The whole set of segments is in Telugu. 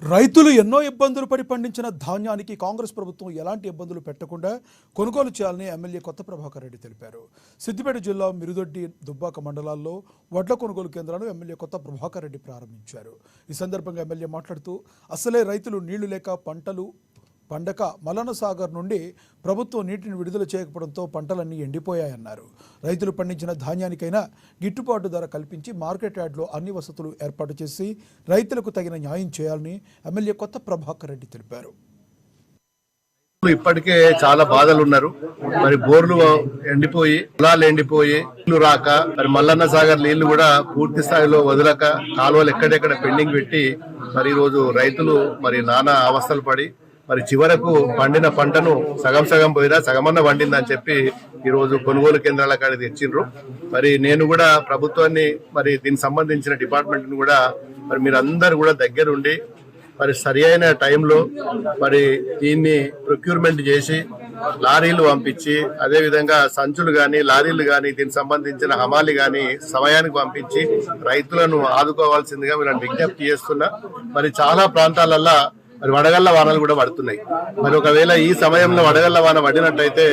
రైతులు ఎన్నో ఇబ్బందులు పడి పండించిన ధాన్యానికి కాంగ్రెస్ ప్రభుత్వం ఎలాంటి ఇబ్బందులు పెట్టకుండా కొనుగోలు చేయాలని ఎమ్మెల్యే కొత్త ప్రభాకర్ రెడ్డి తెలిపారు. సిద్దిపేట జిల్లా మిరుదొడ్డి, దుబ్బాక మండలాల్లో వడ్ల కొనుగోలు కేంద్రాలను ఎమ్మెల్యే కొత్త ప్రభాకర్ రెడ్డి ప్రారంభించారు. ఈ సందర్భంగా ఎమ్మెల్యే మాట్లాడుతూ అసలే రైతులు నీళ్లు లేక పంటలు పండక మల్లన్న సాగర్ నుండి ప్రభుత్వం నీటిని విడుదల చేయకపోవడంతో పంటలన్నీ ఎండిపోయాయన్నారు. రైతులు పండించిన ధాన్యానికైనా గిట్టుబాటు ధర కల్పించి మార్కెట్ యార్డ్లో అన్ని వసతులు ఏర్పాటు చేసి రైతులకు తగిన న్యాయం చేయాలని ఎమ్మెల్యే కొత్త ప్రభాకర్ రెడ్డి తెలిపారు. ఇప్పటికే చాలా బాధలు ఉన్నారు. మరి బోర్లు ఎండిపోయి, పొలాలు ఎండిపోయి, నీళ్లు రాక, మరి మల్లన్న సాగర్ నీళ్లు కూడా పూర్తి స్థాయిలో వదలక కాలువలు ఎక్కడెక్కడ పెండింగ్ పెట్టి మరి ఈ రోజు రైతులు మరి నానా అవస్థలు పడి మరి చివరకు పండిన పంటను సగం సగం పోయినా సగమన్న వండిందని చెప్పి ఈ రోజు కొనుగోలు కేంద్రాల కాడికి తెచ్చిండ్రు. మరి నేను కూడా ప్రభుత్వాన్ని మరి దీనికి సంబంధించిన డిపార్ట్మెంట్ ను కూడా మరి మీరందరూ కూడా దగ్గరుండి మరి సరి అయిన టైంలో మరి దీన్ని ప్రొక్యూర్మెంట్ చేసి లారీలు పంపించి, అదేవిధంగా సంచులు కానీ లారీలు కానీ దీనికి సంబంధించిన హమాలి కానీ సమయానికి పంపించి రైతులను ఆదుకోవాల్సిందిగా మీరు విజ్ఞప్తి చేస్తున్నా. మరి చాలా ప్రాంతాలల్లో మరి వడగళ్ల వానలు కూడా పడుతున్నాయి. మరి ఒకవేళ ఈ సమయంలో వడగళ్ల వాన పడినట్టయితే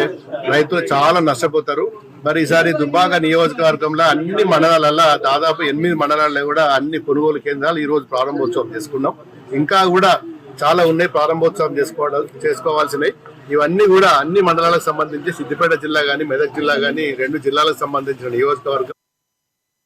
రైతులు చాలా నష్టపోతారు. మరి ఈసారి దుబ్బాక నియోజకవర్గంలో అన్ని మండలాలలో దాదాపు 8 మండలాల్లో కూడా అన్ని కొనుగోలు కేంద్రాలు ఈ రోజు ప్రారంభోత్సవం చేసుకున్నాం. ఇంకా కూడా చాలా ఉన్నాయి ప్రారంభోత్సవం చేసుకోవాల్సినవి. ఇవన్నీ కూడా అన్ని మండలాలకు సంబంధించి సిద్దిపేట జిల్లా కానీ మెదక్ జిల్లా కానీ 2 జిల్లాలకు సంబంధించిన నియోజకవర్గం